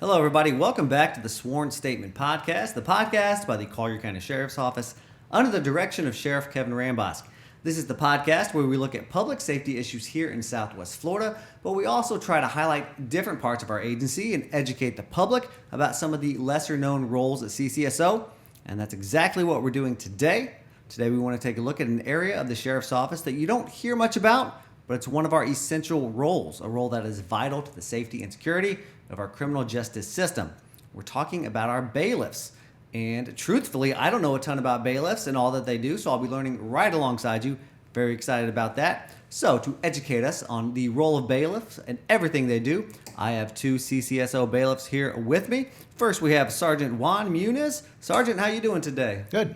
Hello, everybody. Welcome back to the Sworn Statement Podcast, the podcast by the Collier County Sheriff's Office under the direction of Sheriff Kevin Rambosk. This is the podcast where we look at public safety issues here in Southwest Florida, but we also try to highlight different parts of our agency and educate the public about some of the lesser-known roles at CCSO, and that's exactly what we're doing today. Today we want to take a look at an area of the Sheriff's Office that you don't hear much about, but it's one of our essential roles, a role that is vital to the safety and security of our criminal justice system. We're talking about our bailiffs. And truthfully, I don't know a ton about bailiffs and all that they do, so I'll be learning right alongside you. Very excited about that. So to educate us on the role of bailiffs and everything they do, I have two CCSO bailiffs here with me. First, we have Sergeant Juan Muniz. Sergeant, how you doing today? Good.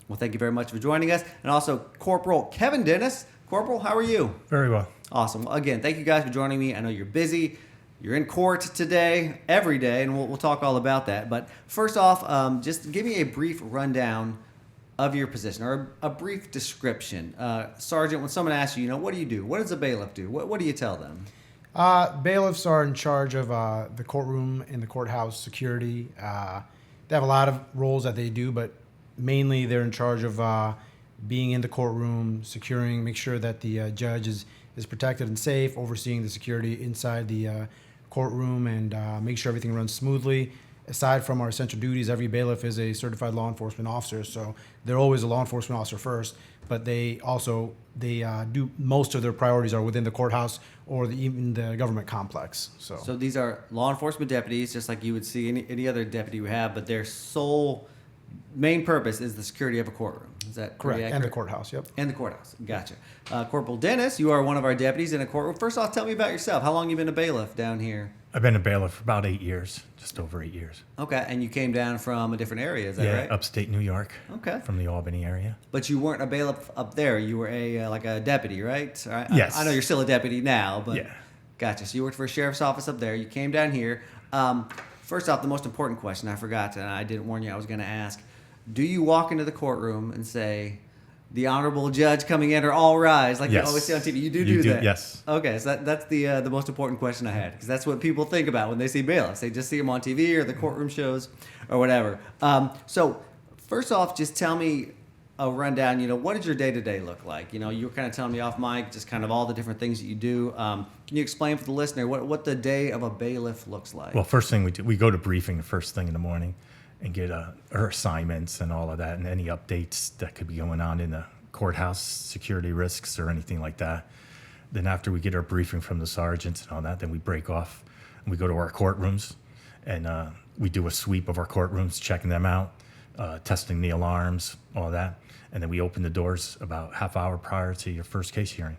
Well, thank you very much for joining us. And also Corporal Kevin Dennis. Corporal, how are you? Very well. Awesome. Well, again, thank you guys for joining me. I know you're busy. You're in court today, every day, and we'll talk all about that. But first off, just give me a brief rundown of your position or a brief description. Sergeant, when someone asks you, what do you do? What does a bailiff do? What do you tell them? Bailiffs are in charge of the courtroom and the courthouse security. They have a lot of roles that they do, but mainly they're in charge of being in the courtroom, securing, make sure that the judge is protected and safe, overseeing the security inside the courtroom, and make sure everything runs smoothly. Aside from our essential duties, every bailiff is a certified law enforcement officer, so they're always a law enforcement officer first, but they do most of their priorities are within the courthouse or even the government complex. So these are law enforcement deputies, just like you would see any other deputy we have, but their sole main purpose is the security of a courtroom. Is that correct? accurate? And the courthouse, yep. And the courthouse. Gotcha. Corporal Dennis, you are one of our deputies in a courtroom. First off, tell me about yourself. How long you been a bailiff down here? I've been a bailiff for about 8 years, just over 8 years. Okay, and you came down from a different area, is that right? Upstate New York. Okay. From the Albany area. But you weren't a bailiff up there. You were like a deputy, right? Yes. I know you're still a deputy now, but yeah. Gotcha. So you worked for a sheriff's office up there. You came down here. First off, the most important question I forgot, and I didn't warn you I was going to ask. Do you walk into the courtroom and say, "The honorable judge coming in," or "All rise," like yes. you always see on TV? You do that? Yes. Okay, so that's the most important question I had, because that's what people think about when they see bailiffs. They just see them on TV or the courtroom shows or whatever. So first off, just tell me a rundown. What does your day-to-day look like? You were kind of telling me off mic, just kind of all the different things that you do. Can you explain for the listener what the day of a bailiff looks like? Well, first thing we go to briefing the first thing in the morning and get her assignments and all of that and any updates that could be going on in the courthouse, security risks or anything like that. Then after we get our briefing from the sergeants and all that, then we break off and we go to our courtrooms and we do a sweep of our courtrooms, checking them out, testing the alarms, all that. And then we open the doors about half hour prior to your first case hearing.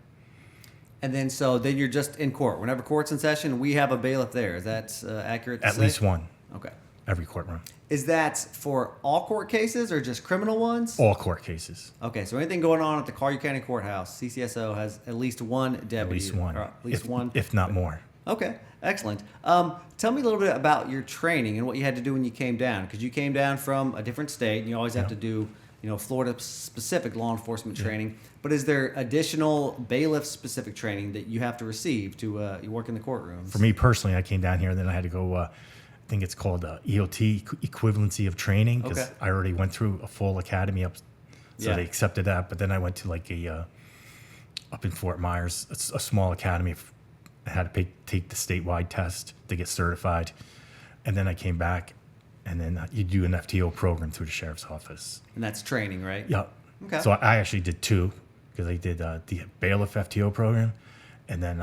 And then then you're just in court. Whenever court's in session, we have a bailiff there. Is that accurate to say? At least one. Okay. Every courtroom. Is that for all court cases or just criminal ones? All court cases. Okay, so anything going on at the Collier County Courthouse, CCSO has at least one deputy. At least one. Or at least one. If not more. Okay, excellent. Tell me a little bit about your training and what you had to do when you came down, because you came down from a different state, and you always have to do, Florida-specific law enforcement training. But is there additional bailiff-specific training that you have to receive to you work in the courtrooms? For me personally, I came down here and then I had to go. I think it's called EOT, equivalency of training, because I already went through a full academy so they accepted that. But then I went to like up in Fort Myers, a small academy. I had to take the statewide test to get certified, and then I came back, and then you do an FTO program through the sheriff's office. And that's training, right? Yeah. Okay. So I actually did two, because I did the bailiff FTO program, and then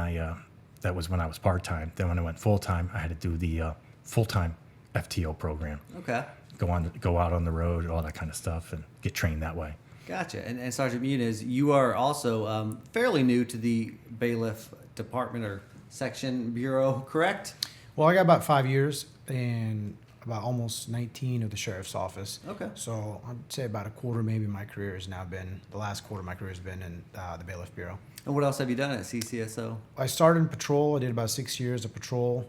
that was when I was part-time. Then when I went full-time, I had to do the full-time FTO program. Okay. Go out on the road, all that kind of stuff, and get trained that way. Gotcha. And Sergeant Muniz, you are also fairly new to the bailiff department or section bureau, correct? Well, I got about 5 years and about almost 19 of the sheriff's office. Okay. So I'd say about a quarter, maybe my career has now been, the last quarter of my career has been in the bailiff bureau. And what else have you done at CCSO? I started in patrol. I did about 6 years of patrol.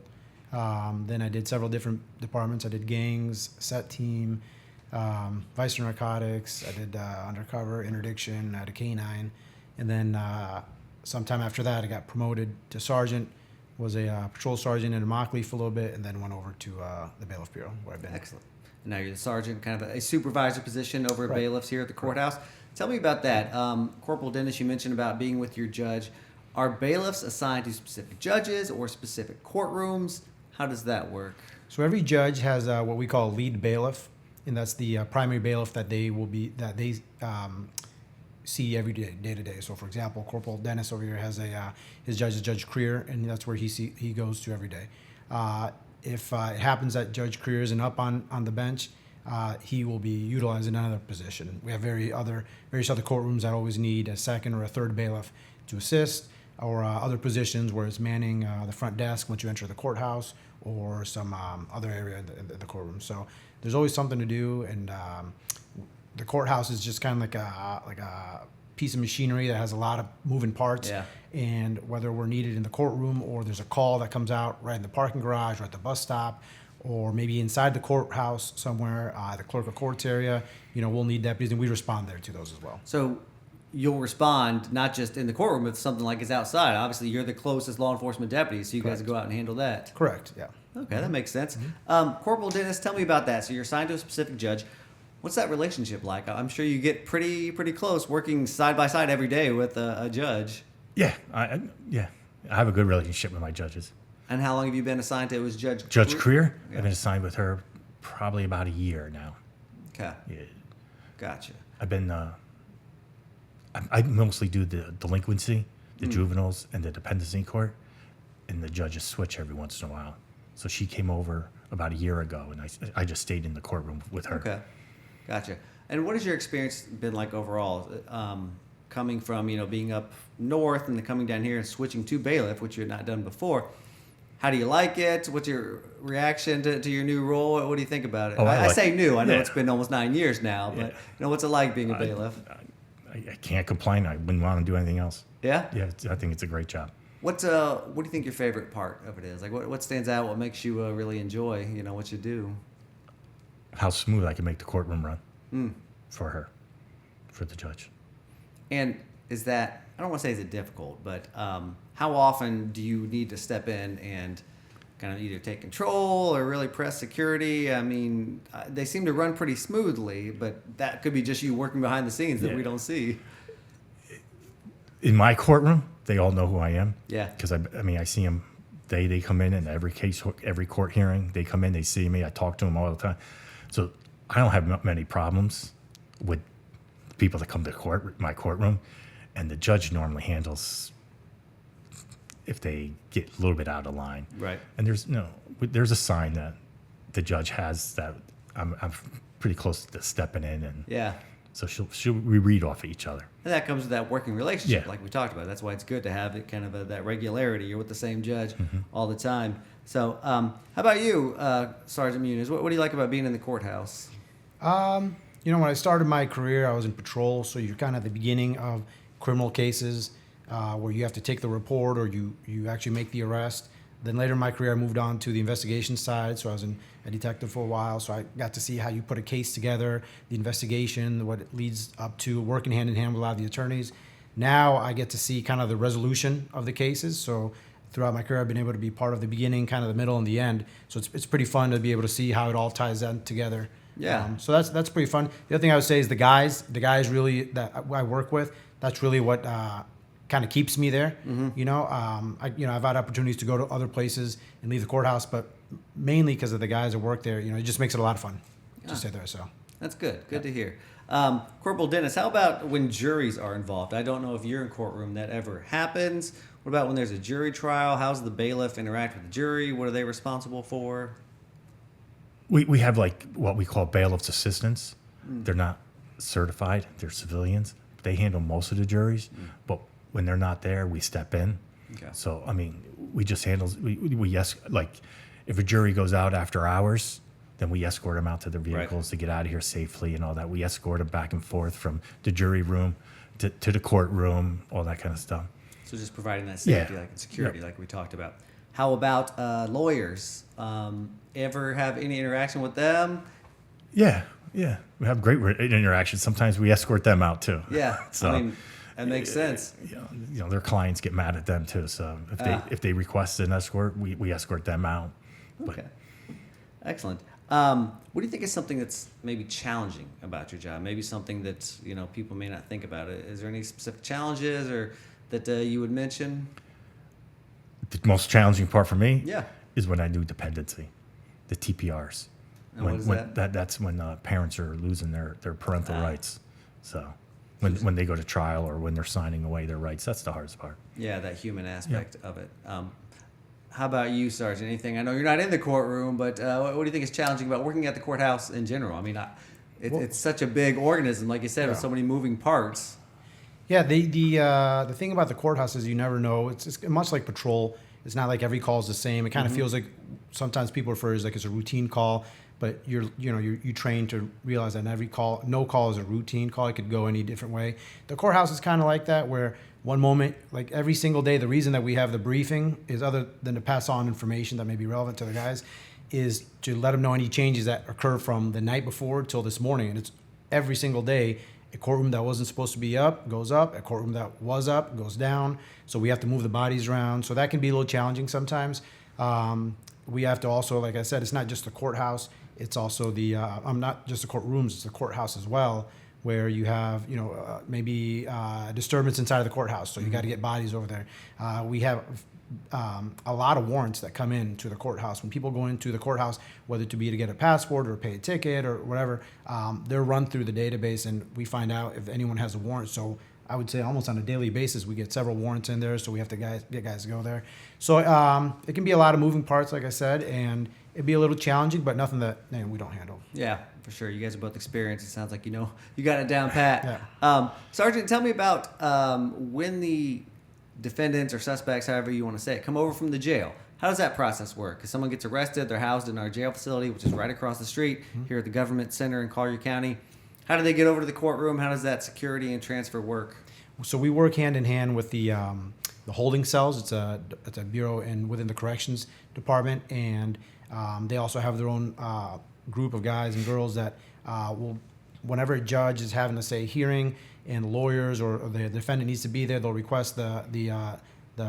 Then I did several different departments. I did gangs, set team, vice narcotics. I did undercover, interdiction. I had a canine. And then sometime after that, I got promoted to sergeant, was a patrol sergeant in Immokalee for a little bit, and then went over to the Bailiff Bureau, where I've been. Excellent. And now you're the sergeant, kind of a supervisor position over at Right. Bailiffs here at the courthouse. Tell me about that. Corporal Dennis, you mentioned about being with your judge. Are bailiffs assigned to specific judges or specific courtrooms? How does that work? So every judge has what we call a lead bailiff, and that's the primary bailiff that they see every day to day. So, for example, Corporal Dennis over here has his judge is Judge Creer, and that's where he goes to every day. If it happens that Judge Creer isn't up on the bench, he will be utilized in another position. We have various other courtrooms that always need a second or a third bailiff to assist, or other positions where it's manning the front desk once you enter the courthouse, or some other area in the courtroom. So there's always something to do, and the courthouse is just kind of like a piece of machinery that has a lot of moving parts. Yeah. And whether we're needed in the courtroom, or there's a call that comes out right in the parking garage or at the bus stop, or maybe inside the courthouse somewhere, the clerk of courts area, we'll need deputies, and we respond there to those as well. So you'll respond not just in the courtroom if something like is outside. Obviously, you're the closest law enforcement deputy, so you guys Correct. go out and handle that. Correct, yeah. Okay, that makes sense. Mm-hmm. Corporal Dennis, tell me about that. So you're assigned to a specific judge. What's that relationship like? I'm sure you get pretty close working side by side every day with a judge. Yeah, I have a good relationship with my judges. And how long have you been assigned to? It was Judge Creer, Yeah. I've been assigned with her probably about a year now. Okay, Yeah. gotcha. I've been, I mostly do the delinquency, the juveniles, and the dependency court, and the judges switch every once in a while. So she came over about a year ago, and I just stayed in the courtroom with her. Okay, gotcha. And what has your experience been like overall? Coming from being up north and then coming down here and switching to bailiff, which you had not done before. How do you like it? What's your reaction to your new role? What do you think about it? Oh, I say new. I know yeah. it's been almost 9 years now, but what's it like being a bailiff? I can't complain. I wouldn't want to do anything else. Yeah. Yeah, I think it's a great job. What do you think your favorite part of it is? Like what stands out? What makes you really enjoy what you do? How smooth I can make the courtroom run for her, for the judge. And is that, I don't want to say is it difficult, but how often do you need to step in and kind of either take control or really press security? I mean, they seem to run pretty smoothly, but that could be just you working behind the scenes that we don't see. In my courtroom, they all know who I am. Yeah. Because I see them. They come in every case, every court hearing. They come in, they see me. I talk to them all the time. So I don't have many problems with people that come to my courtroom, and the judge normally handles if they get a little bit out of line. Right. And there's a sign that the judge has that I'm pretty close to stepping in, and Yeah. so we read off of each other. And that comes with that working relationship, Yeah. like we talked about. That's why it's good to have it kind of that regularity. You're with the same judge all the time. So, how about you, Sergeant Muniz? What do you like about being in the courthouse? When I started my career, I was in patrol, so you're kind of at the beginning of criminal cases where you have to take the report or you actually make the arrest. Then later in my career, I moved on to the investigation side, so I was a detective for a while, so I got to see how you put a case together, the investigation, what it leads up to, working hand in hand with a lot of the attorneys. Now I get to see kind of the resolution of the cases, so throughout my career, I've been able to be part of the beginning, kind of the middle, and the end, so it's pretty fun to be able to see how it all ties in together. Yeah. So that's pretty fun. The other thing I would say is the guys really that I work with, that's really what kind of keeps me there. I've had opportunities to go to other places and leave the courthouse, but mainly because of the guys that work there. It just makes it a lot of fun to stay there. So That's good. Good to hear. Corporal Dennis, how about when juries are involved? I don't know if you're in courtroom that ever happens. What about when there's a jury trial? How's the bailiff interact with the jury? What are they responsible for? We have like what we call bailiffs assistants. They're not certified. They're civilians. They handle most of the juries, but when they're not there, we step in. Okay. So we just handle like if a jury goes out after hours, then we escort them out to their vehicles to get out of here safely and all that. We escort them back and forth from the jury room to the courtroom, all that kind of stuff. So just providing that safety, like and security, like we talked about. How about lawyers? Ever have any interaction with them? Yeah. We have great interaction. Sometimes we escort them out too. Yeah. So, That makes sense. Their clients get mad at them too. So if they request an escort, we escort them out. But, Okay. Excellent. What do you think is something that's maybe challenging about your job? Maybe something that people may not think about. Is there any specific challenges or that you would mention? The most challenging part for me Yeah. is when I do dependency, the TPRs. And what is that? That's when parents are losing their parental rights. So when they go to trial or when they're signing away their rights, that's the hardest part. Yeah, that human aspect of it. How about you, Sergeant? Anything? I know you're not in the courtroom, but what do you think is challenging about working at the courthouse in general? I mean, it's such a big organism, like you said, with so many moving parts. Yeah, the thing about the courthouse is you never know. It's much like patrol. It's not like every call is the same. It kind of feels like sometimes people refer to it as like it's a routine call, but you train to realize that every call, no call is a routine call. It could go any different way. The courthouse is kind of like that, where one moment, like every single day, the reason that we have the briefing is other than to pass on information that may be relevant to the guys, is to let them know any changes that occur from the night before till this morning. And it's every single day. A courtroom that wasn't supposed to be up goes up. A courtroom that was up goes down. So we have to move the bodies around. So that can be a little challenging sometimes. We have to also, like I said, it's not just the courthouse. It's also not just the courtrooms. It's the courthouse as well, where you have maybe disturbance inside of the courthouse. So you got to get bodies over there. We have a lot of warrants that come in to the courthouse. When people go into the courthouse, whether to get a passport or pay a ticket or whatever, they're run through the database and we find out if anyone has a warrant. So I would say almost on a daily basis, we get several warrants in there. So we have to get guys to go there. So it can be a lot of moving parts, like I said, and it'd be a little challenging, but nothing that we don't handle. Yeah, for sure. You guys are both experienced. It sounds like you got it down pat. Yeah. Sergeant, tell me about when the defendants or suspects, however you want to say it, come over from the jail. How does that process work? If someone gets arrested, they're housed in our jail facility, which is right across the street here at the Government Center in Collier County. How do they get over to the courtroom? How does that security and transfer work? So we work hand in hand with the holding cells. It's a bureau within the corrections department, and they also have their own group of guys and girls that will, whenever a judge is having a hearing and lawyers or the defendant needs to be there, they'll request the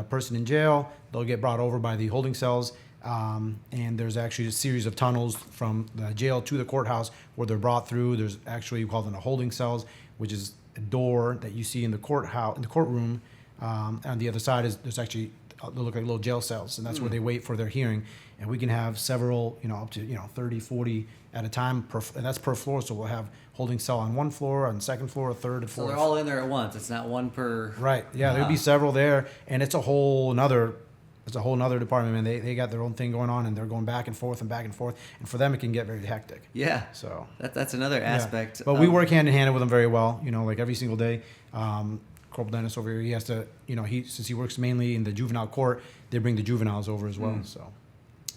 person in jail. They'll get brought over by the holding cells, and there's actually a series of tunnels from the jail to the courthouse where they're brought through. There's actually, we call them the holding cells, which is a door that you see in the courtroom. On the other side there's actually they look like little jail cells, and that's where they wait for their hearing. And we can have several, up to 30, 40 at a time, and that's per floor. So we'll have holding cell on one floor, on the second floor, a third, and So fourth. they're all in there at once. It's not one per. Right. Yeah, there'll be several there, and it's a whole nother department, man. They got their own thing going on, and they're going back and forth, and for them it can get very hectic. Yeah. So that's another aspect. But we work hand in hand with them very well. Like every single day. Corporal Dennis over here, he has to, since he works mainly in the juvenile court, they bring the juveniles over as well. So.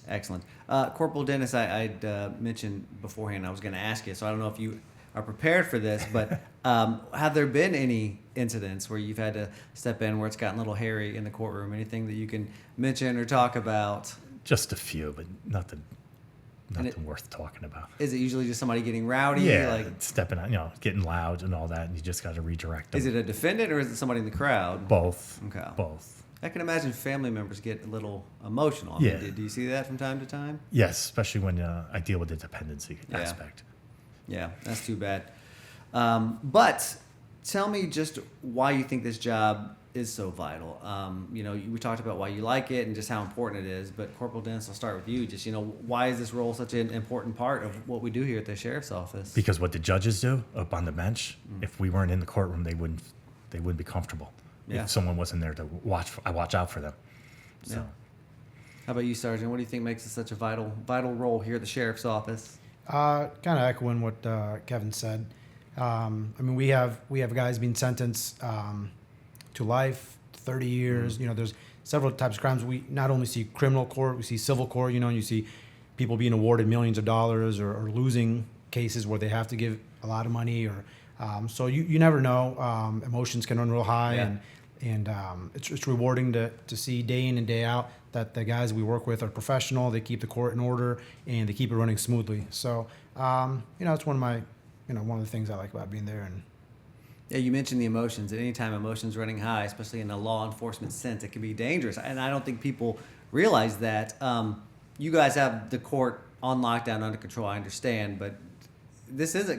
Excellent. Corporal Dennis, I'd mentioned beforehand I was going to ask you, so I don't know if you are prepared for this, but have there been any incidents where you've had to step in where it's gotten a little hairy in the courtroom? Anything that you can mention or talk about? Just a few, but nothing worth talking about. Is it usually just somebody getting rowdy? Yeah, like stepping out, getting loud and all that, and you just got to redirect them. Is it a defendant or is it somebody in the crowd? Both. Okay. Both. I can imagine family members get a little emotional. Yeah. Do you see that from time to time? Yes, especially when I deal with the dependency aspect. Yeah, that's too bad. But tell me just why you think this job is so vital. We talked about why you like it and just how important it is. But Corporal Dennis, I'll start with you. Just why is this role such an important part of what we do here at the sheriff's office? Because what the judges do up on the bench, if we weren't in the courtroom, they wouldn't be comfortable. Yeah. If someone wasn't there to watch out for them. So. Yeah. How about you, Sergeant? What do you think makes it such a vital role here at the sheriff's office? Kind of echoing what Kevin said. We have guys being sentenced to life, 30 years. There's several types of crimes. We not only see criminal court, we see civil court. And you see people being awarded millions of dollars or losing cases where they have to give a lot of money. So you never know. Emotions can run real high, and it's rewarding to see day in and day out that the guys we work with are professional. They keep the court in order and they keep it running smoothly. So it's one of my one of the things I like about being there. And Yeah, you mentioned the emotions. At any time emotions running high, especially in a law enforcement sense, it can be dangerous. And I don't think people realize that. You guys have the court on lockdown, under control. I understand, but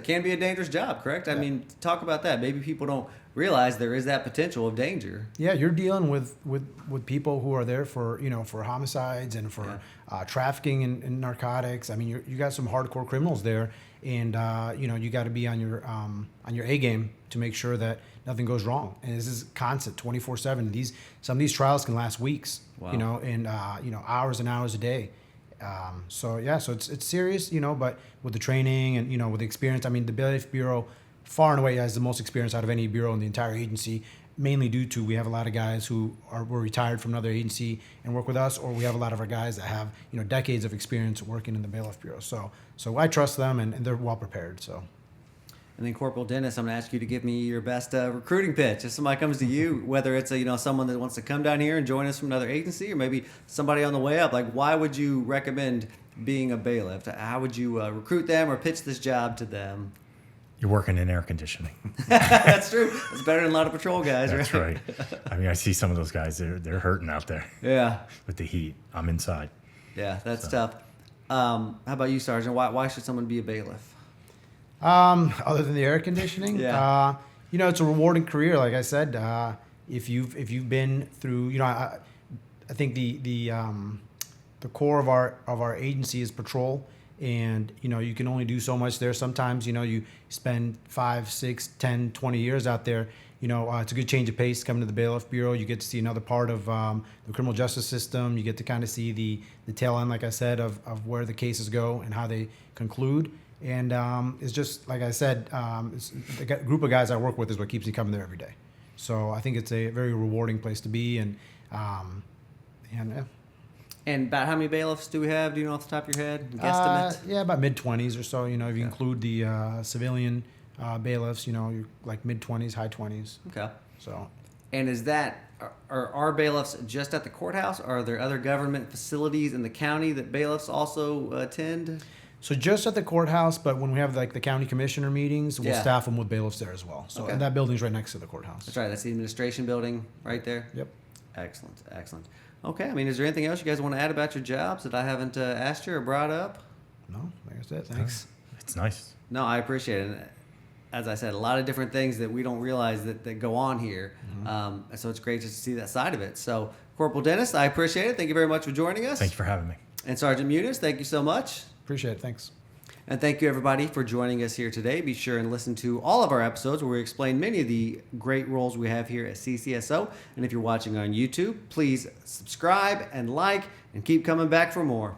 can be a dangerous job, correct? I mean, talk about that. Maybe people don't realize there is that potential of danger. Yeah, you're dealing with people who are there for for homicides and for trafficking in narcotics. I mean, you got some hardcore criminals there, and you got to be on your A game to make sure that nothing goes wrong. And this is constant, 24/7. Some of these trials can last weeks, Wow. and hours and hours a day. So it's serious, but with the training and with the experience, I mean, the Bailiff Bureau far and away has the most experience out of any bureau in the entire agency, mainly due to we have a lot of guys who were retired from another agency and work with us, or we have a lot of our guys that have decades of experience working in the Bailiff Bureau. So I trust them, and they're well prepared. So. And then Corporal Dennis, I'm going to ask you to give me your best recruiting pitch. If somebody comes to you, whether it's someone that wants to come down here and join us from another agency, or maybe somebody on the way up, like, why would you recommend being a bailiff? How would you recruit them or pitch this job to them? You're working in air conditioning. That's true. It's better than a lot of patrol guys, That's right? right. I mean, I see some of those guys, they're hurting out there Yeah. with the heat. I'm inside. Yeah, that's tough. How about you, Sergeant? Why should someone be a bailiff? Other than the air conditioning, Yeah. it's a rewarding career. Like I said, if you've been through, I think the core of our agency is patrol, and you can only do so much there. Sometimes you spend 5, 6, 10, 20 years out there. It's a good change of pace coming to the Bailiff Bureau. You get to see another part of the criminal justice system. You get to kind of see the tail end, like I said, of where the cases go and how they conclude. And it's just, like I said, it's the group of guys I work with is what keeps me coming there every day. So I think it's a very rewarding place to be. And And about how many bailiffs do we have? Do you know off the top of your head? Guesstimate? Yeah, about mid-20s or so. If you include the civilian bailiffs, you're like mid-20s, high 20s. Okay. So. And is that, are our bailiffs just at the courthouse? Or are there other government facilities in the county that bailiffs also attend? So just at the courthouse, but when we have like the county commissioner meetings, we'll staff them with bailiffs there as well. So Okay. And that building's right next to the courthouse. That's right. That's the administration building right there. Yep. Excellent. Excellent. Okay. I mean, is there anything else you guys want to add about your jobs that I haven't asked you or brought up? No, like I said, thanks. It's nice. No, I appreciate it. And as I said, a lot of different things that we don't realize that go on here. So it's great just to see that side of it. So Corporal Dennis, I appreciate it. Thank you very much for joining us. Thank you for having me. And Sergeant Muniz, thank you so much. Appreciate it. Thanks. And thank you, everybody, for joining us here today. Be sure and listen to all of our episodes where we explain many of the great roles we have here at CCSO. And if you're watching on YouTube, please subscribe and like and keep coming back for more.